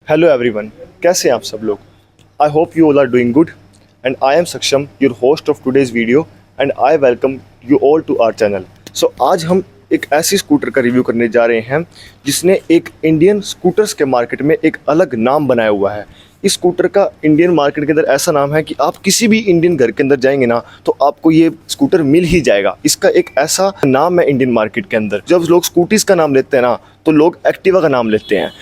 Hello everyone, कैसे हैं आप सब लोग। I hope you all are doing good and I am Saksham, your host of today's video, and I welcome you all to our channel. So आज हम एक ऐसी स्कूटर का रिव्यू करने जा रहे हैं जिसने एक इंडियन स्कूटर्स के मार्केट में एक अलग नाम बनाया हुआ है। इस स्कूटर का इंडियन मार्केट के अंदर ऐसा नाम है कि आप किसी भी इंडियन घर के अंदर जाएंगे ना तो आपको ये स्कूटर मिल ही जाएगा। इसका एक ऐसा नाम है इंडियन मार्केट के अंदर। जब लोग स्कूटीज़ का नाम लेते हैं ना तो लोग एक्टिवा का नाम लेते हैं।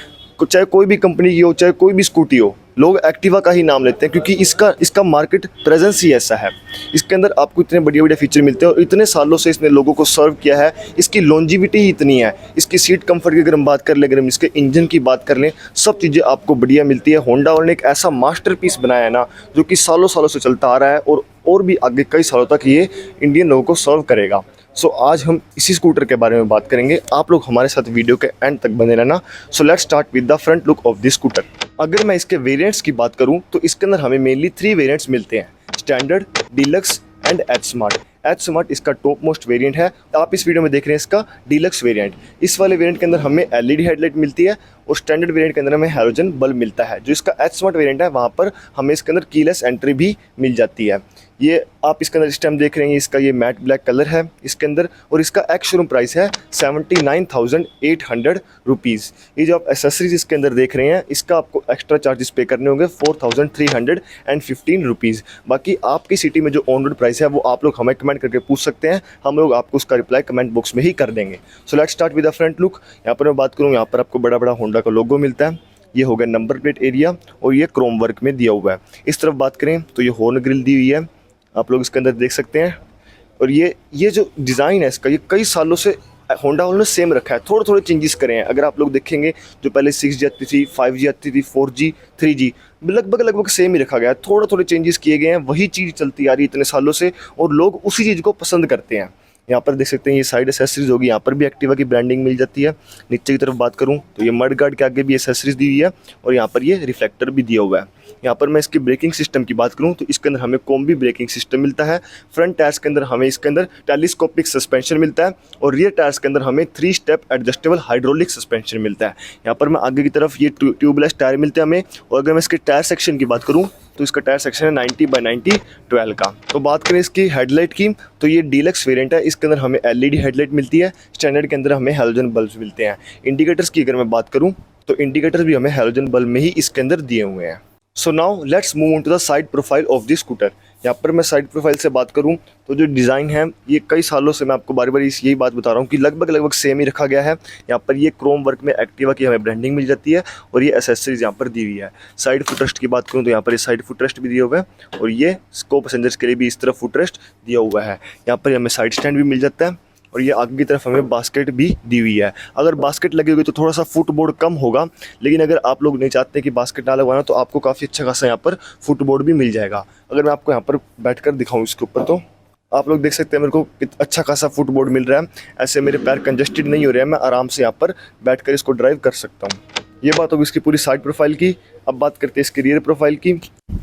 चाहे कोई भी कंपनी की हो, चाहे कोई भी स्कूटी हो, लोग एक्टिवा का ही नाम लेते हैं क्योंकि इसका मार्केट प्रेजेंस ही ऐसा है। इसके अंदर आपको इतने बढ़िया बढ़िया फीचर मिलते हैं और इतने सालों से इसने लोगों को सर्व किया है। इसकी लॉन्जिविटी ही इतनी है। इसकी सीट कंफर्ट की अगर हम बात कर लें, अगर हम इसके इंजन की बात कर लें, सब चीज़ें आपको बढ़िया मिलती है। होंडा वाले ने एक ऐसा मास्टरपीस बनाया है ना जो कि सालों सालों से चलता आ रहा है और भी आगे कई सालों तक ये इंडियन लोगों को सर्व करेगा। सो आज हम इसी स्कूटर के बारे में बात करेंगे। आप लोग हमारे साथ वीडियो के एंड तक बने रहना। So let's start with the front look of this scooter. अगर मैं इसके वेरिएंट्स की बात करूं तो इसके अंदर हमें मेनली 3 वेरिएंट्स मिलते हैं: standard, deluxe and H smart. H smart इसका टॉप मोस्ट वेरिएंट है। आप इस वीडियो में देख रहे हैं इसका डीलक्स वेरिएंट। इस वाले वेरिएंट के अंदर हमें एलईडी हेडलाइट मिलती है और स्टैंडर्ड वेरिएंट के अंदर हमें हैलोजन बल्ब मिलता है। जो इसका एच स्मार्ट वेरिएंट है वहाँ पर हमें इसके अंदर कीलेस एंट्री भी मिल जाती है। ये आप इसके अंदर इस टाइम देख रहे हैं, इसका ये मैट ब्लैक कलर है इसके अंदर और इसका एक्स शोरूम प्राइस है 79,800 रुपीज़। ये जो आप एसेसरीज इसके अंदर देख रहे हैं इसका आपको एक्स्ट्रा चार्जेस पे करने होंगे 4,315 रुपीज़। बाकी आपकी सिटी में जो ऑन रोड प्राइस है वो आप लोग हमें कमेंट करके पूछ सकते हैं, हम लोग आपको उसका रिप्लाई कमेंट बॉक्स में ही कर देंगे। So let's start with the front look. यहाँ पर मैं बात करूँ, यहाँ पर आपको बड़ा बड़ा होंडा का लोगो मिलता है। ये हो गया नंबर प्लेट एरिया और ये क्रोम वर्क में दिया हुआ है। इस तरफ बात करें तो ये हॉर्न ग्रिल दी हुई है, आप लोग इसके अंदर देख सकते हैं। और ये जो डिज़ाइन है इसका, ये कई सालों से होंडा वालों ने सेम रखा है। थोड़े थोड़े चेंजेस करे हैं। अगर आप लोग देखेंगे जो पहले 6G आती थी, 5G आती थी, 4G, 3G, लगभग सेम ही रखा गया है। थोड़े थोड़े चेंजेस किए गए हैं, वही चीज़ चलती आ रही है इतने सालों से और लोग उसी चीज़ को पसंद करते हैं। यहाँ पर देख सकते हैं ये साइड एसेसरीज होगी, यहाँ पर भी एक्टिवा की ब्रांडिंग मिल जाती है। नीचे की तरफ बात करूँ तो ये मड गार्ड के आगे भी एसेसरीज दी हुई है और यहाँ पर ये रिफ्लेक्टर भी दिया हुआ है। यहाँ पर मैं इसकी ब्रेकिंग सिस्टम की बात करूँ तो इसके अंदर हमें कॉम्बी ब्रेकिंग सिस्टम मिलता है। फ्रंट टायर्स के अंदर हमें इसके अंदर टेलीस्कोपिक सस्पेंशन मिलता है और रियर टायर्स के अंदर हमें 3 स्टेप एडजस्टेबल हाइड्रोलिक सस्पेंशन मिलता है। यहाँ पर मैं आगे की तरफ ये ट्यूबलेस टायर मिलते हैं हमें। और अगर मैं इसके टायर सेक्शन की बात करूँ तो इसका टायर सेक्शन है 90/90 12 का। तो बात करें इसकी हेडलाइट की तो ये डीलक्स वेरिएंट है। इसके अंदर हमें एलईडी हेडलाइट मिलती है। स्टैंडर्ड के अंदर हमें हैलोजन बल्ब मिलते हैं। इंडिकेटर्स की अगर मैं बात करूं तो इंडिकेटर्स भी हमें हैलोजन बल्ब में ही इसके अंदर दिए हुए हैं। So now let's move on to the side profile of this scooter. यहाँ पर मैं साइड प्रोफाइल से बात करूँ तो जो डिज़ाइन है ये कई सालों से मैं आपको बारी बारी यही बात बता रहा हूँ कि लगभग सेम ही रखा गया है। यहाँ पर ये क्रोम वर्क में एक्टिवा की हमें ब्रांडिंग मिल जाती है और ये एसेसरीज यहाँ पर दी हुई है। साइड फुटरेस्ट की बात करूँ तो यहाँ पर ये साइड फुटरेस्ट भी दिया हुआ है और ये को पैसेंजर्स के लिए भी इस तरफ फुटरेस्ट दिया हुआ है। यहाँ पर हमें साइड स्टैंड भी मिल जाता है और ये आगे की तरफ हमें बास्केट भी दी हुई है। अगर बास्केट लगी होगी तो थोड़ा सा फुटबोर्ड कम होगा, लेकिन अगर आप लोग नहीं चाहते कि बास्केट ना लगवाना तो आपको काफ़ी अच्छा खासा यहाँ पर फुटबोर्ड भी मिल जाएगा। अगर मैं आपको यहाँ पर बैठकर दिखाऊँ इसके ऊपर तो आप लोग देख सकते हैं मेरे को अच्छा खासा फुटबोर्ड मिल रहा है। ऐसे मेरे पैर कंजेस्टेड नहीं हो रहे हैं, मैं आराम से यहाँ पर बैठकर इसको ड्राइव कर सकता हूँ। ये बात होगी इसकी पूरी साइड प्रोफाइल की। अब बात करते हैं इसकी रियर प्रोफाइल की।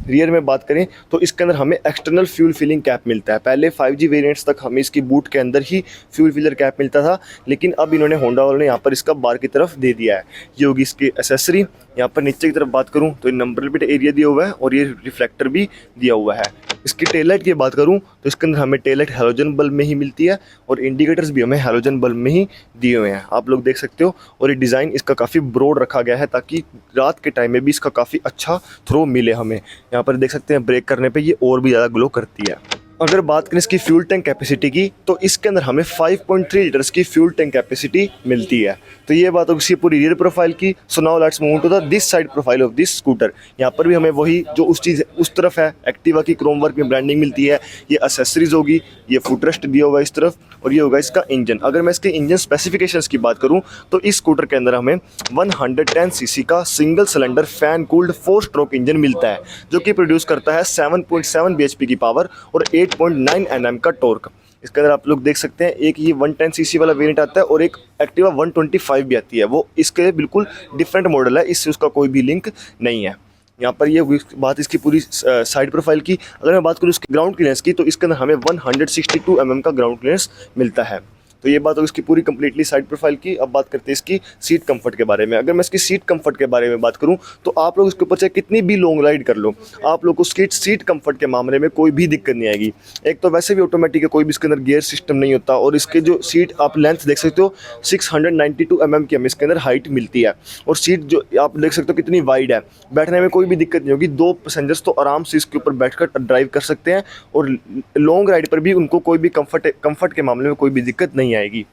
रियर में बात करें तो इसके अंदर हमें एक्सटर्नल फ्यूल फिलिंग कैप मिलता है। पहले 5G वेरिएंट्स तक हमें इसकी बूट के अंदर ही फ्यूल फिलर कैप मिलता था, लेकिन अब इन्होंने होंडा वालों ने यहाँ पर इसका बार की तरफ दे दिया है। ये होगी इसकी एसेसरी। यहाँ पर नीचे की तरफ बात करूँ तो नंबर प्लेट एरिया दिया हुआ है और ये रिफ्लेक्टर भी दिया हुआ है। इसकी टेल लाइट की बात करूँ तो इसके अंदर हमें टेल लाइट हैलोजन बल्ब में ही मिलती है और इंडिकेटर्स भी हमें हैलोजन बल्ब में ही दिए हुए हैं, आप लोग देख सकते हो। और ये डिज़ाइन इसका काफ़ी ब्रॉड रखा गया है ताकि रात के टाइम में भी इसका काफ़ी अच्छा थ्रो मिले हमें। यहाँ पर देख सकते हैं ब्रेक करने पे ये और भी ज़्यादा ग्लो करती है। अगर बात करें इसकी फ्यूल टैंक कैपेसिटी की तो इसके अंदर हमें 5.3 लीटर्स की फ्यूल टैंक कैपेसिटी मिलती है। तो ये बात होगी इसकी पूरी रियर प्रोफाइल की। So now let's move to the this side profile of this scooter. यहाँ पर भी हमें वही जो उस तरफ है एक्टिवा की क्रोम वर्क में ब्रांडिंग मिलती है। ये एसेसरीज होगी, ये फुटरेस्ट दिया हुआ है इस तरफ और ये होगा इसका इंजन। अगर मैं इसके इंजन स्पेसिफिकेशंस की बात करूँ तो इस स्कूटर के अंदर हमें 110 सीसी का single cylinder fan cooled 4 stroke engine मिलता है जो कि प्रोड्यूस करता है 7.7 bhp की पावर और 8.9 Nm का टॉर्क। इसके अंदर आप लोग देख सकते हैं एक ये 110 सीसी वाला वेरिएंट आता है और एक एक्टिवा 125 भी आती है। वो इसके बिल्कुल डिफरेंट मॉडल है, इससे उसका कोई भी लिंक नहीं है। यहाँ पर ये बात इसकी पूरी साइड प्रोफाइल की। अगर मैं बात करूँ इसकी ग्राउंड क्लियरेंस की तो इसके अंदर हमें 162 mm का ग्राउंड क्लियरेंस मिलता है। तो ये बात हो इसकी पूरी कंप्लीटली साइड प्रोफाइल की। अब बात करते हैं इसकी सीट कंफर्ट के बारे में। अगर मैं इसकी सीट कंफर्ट के बारे में बात करूँ तो आप लोग इसके ऊपर चाहे कितनी भी लॉन्ग राइड कर लो, आप लोग को सीट कंफर्ट के मामले में कोई भी दिक्कत नहीं आएगी। एक तो वैसे भी ऑटोमेटिक है, कोई भी इसके अंदर गियर सिस्टम नहीं होता, और इसके जो सीट आप लेंथ देख सकते हो 692 mm की हमें इसके अंदर हाइट मिलती है। और सीट जो आप देख सकते हो कितनी वाइड है, बैठने में कोई भी दिक्कत नहीं होगी। 2 पैसेंजर्स तो आराम से इसके ऊपर बैठकर ड्राइव कर सकते हैं, और लॉन्ग राइड पर भी उनको कोई भी कंफर्ट के मामले में कोई भी दिक्कत नहीं आएगी।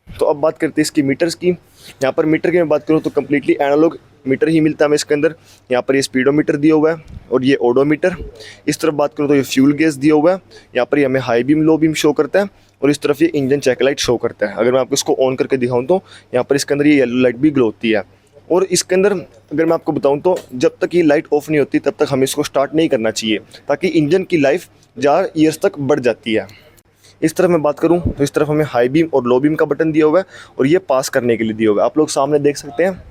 तो अब बात करते हैं इसकी मीटर्स की। यहाँ पर मीटर की मैं बात करूँ तो कम्प्लीटली एनालॉग मीटर ही मिलता है हमें इसके अंदर। यहाँ पर ये स्पीडोमीटर दिया हुआ है और ये ओडोमीटर। इस तरफ बात करूँ तो ये फ्यूल गेज दिया हुआ है। यहाँ पर ये हमें high beam low beam show करता है, और इस तरफ ये इंजन चेक लाइट शो करता है। अगर मैं आपको इसको ऑन करके दिखाऊँ तो यहाँ पर इसके अंदर ये येलो लाइट भी ग्लो होती है। और इसके अंदर अगर मैं आपको बताऊं तो जब तक ये लाइट ऑफ नहीं होती तब तक हमें इसको स्टार्ट नहीं करना चाहिए, ताकि इंजन की लाइफ 4 ईयर्स तक बढ़ जाती है। इस तरफ मैं बात करूं तो इस तरफ हमें हाई बीम और लो बीम का बटन दिया हुआ है, और ये पास करने के लिए दिया हुआ है। आप लोग सामने देख सकते हैं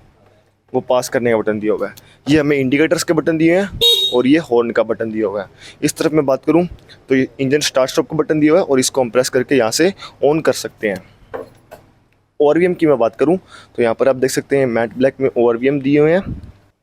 वो पास करने का बटन दिया हुआ है। ये हमें इंडिकेटर्स के बटन दिए हैं, और ये हॉर्न का बटन दिया हुआ है। इस तरफ मैं बात करूं तो ये इंजन स्टार्ट स्टॉप का बटन दिया हुआ है, और इसको हम प्रेस करके यहाँ से ऑन कर सकते हैं। ORVM की मैं बात करूं तो यहाँ पर आप देख सकते हैं मैट ब्लैक में ORVM दिए हुए हैं।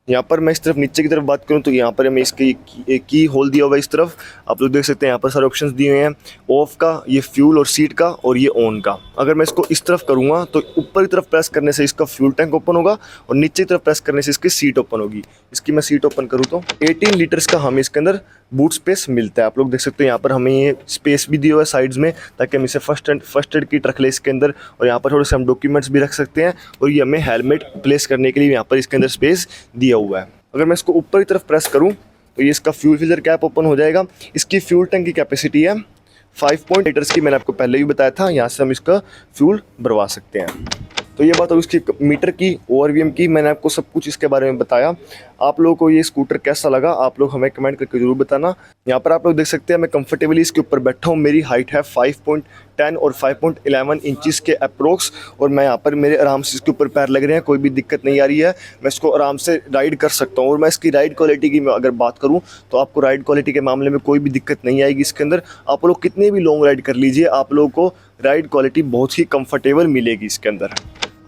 यहाँ पर मैं इस तरफ नीचे की तरफ बात करूँ तो यहाँ पर हमें इसकी की होल दिया हुआ है। इस तरफ आप लोग देख सकते हैं यहाँ पर सारे ऑप्शंस दिए हुए हैं, ऑफ का, ये फ्यूल और सीट का, और ये ऑन का। अगर मैं इसको इस तरफ करूँगा तो ऊपर की तरफ प्रेस करने से इसका फ्यूल टैंक ओपन होगा, और नीचे की तरफ प्रेस करने से इसकी सीट ओपन होगी। इसकी मैं सीट ओपन करूँ तो 18 लीटर्स का हमें इसके अंदर बूट स्पेस मिलता है। आप लोग देख सकते हैं यहाँ पर हमें ये स्पेस भी दिया हुआ है साइड्स में, ताकि हम इसे फर्स्ट एड किट रख ले इसके अंदर, और यहाँ पर थोड़े से हम डॉक्यूमेंट्स भी रख सकते हैं। और ये हमें हेलमेट प्लेस करने के लिए यहाँ पर इसके अंदर स्पेस दिया हुआ है। अगर मैं इसको ऊपर की तरफ प्रेस करूँ तो ये इसका फ्यूल फिल्टर कैप ओपन हो जाएगा। इसकी फ्यूल टैंक की कैपेसिटी है 5 लीटर्स की, मैंने आपको पहले भी बताया था। यहाँ से हम इसका फ्यूल भरवा सकते हैं। तो ये बात हो इसकी मीटर की, ORVM की, मैंने आपको सब कुछ इसके बारे में बताया। आप लोगों को ये स्कूटर कैसा लगा आप लोग हमें कमेंट करके ज़रूर बताना। यहाँ पर आप लोग देख सकते हैं मैं कंफर्टेबली इसके ऊपर बैठा हूँ। मेरी हाइट है 5.10 और 5.11 इंचज़ के अप्रोक्स, और मैं यहाँ पर मेरे आराम से इसके ऊपर पैर लग रहे हैं, कोई भी दिक्कत नहीं आ रही है। मैं इसको आराम से राइड कर सकता हूँ। और मैं इसकी राइड क्वालिटी की अगर बात करूँ तो आपको राइड क्वालिटी के मामले में कोई भी दिक्कत नहीं आएगी इसके अंदर। आप लोग कितने भी लॉन्ग राइड कर लीजिए, आप लोगों को राइड क्वालिटी बहुत ही कंफर्टेबल मिलेगी इसके अंदर।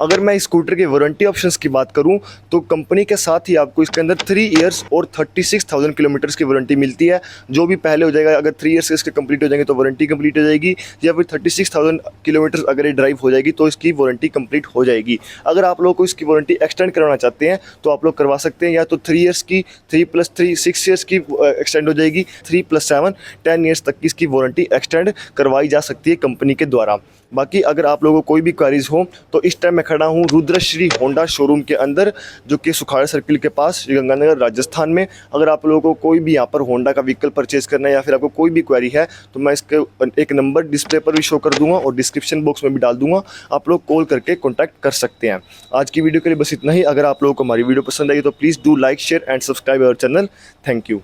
अगर मैं स्कूटर के वारंटी ऑप्शंस की बात करूं तो कंपनी के साथ ही आपको इसके अंदर 3 इयर्स और 36,000 किलोमीटर्स की वारंटी मिलती है। जो भी पहले हो जाएगा, अगर 3 इयर्स इसके कंप्लीट हो जाएंगे तो वारंटी कंप्लीट हो जाएगी, या फिर 36,000 किलोमीटर अगर ये ड्राइव हो जाएगी तो इसकी वारंटी कंप्लीट हो जाएगी। अगर आप लोग को इसकी वारंटी एक्सटेंड करवाना चाहते हैं तो आप लोग करवा सकते हैं, या तो 3 इयर्स की, 3+3 6 इयर्स की एक्सटेंड हो जाएगी, 3+7 10 इयर्स तक की इसकी वारंटी एक्सटेंड करवाई जा सकती है कंपनी के द्वारा। बाकी अगर आप लोगों को कोई भी क्वारीज हो तो इस टाइम मैं खड़ा हूँ रुद्रश्री होंडा शोरूम के अंदर, जो कि सुखाड़ सर्किल के पास, श्रीगंगानगर, राजस्थान में। अगर आप लोगों को कोई भी यहाँ पर होंडा का व्हीकल परचेज करना है, या फिर आपको कोई भी क्वेरी है, तो मैं इसके एक नंबर डिस्प्ले पर भी शो कर दूंगा और डिस्क्रिप्शन बॉक्स में भी डाल दूंगा। आप लोग कॉल करके कॉन्टैक्ट कर सकते हैं। आज की वीडियो के लिए बस इतना ही। अगर आप लोगों को हमारी वीडियो पसंद आई तो please do like, share and subscribe our channel. Thank you.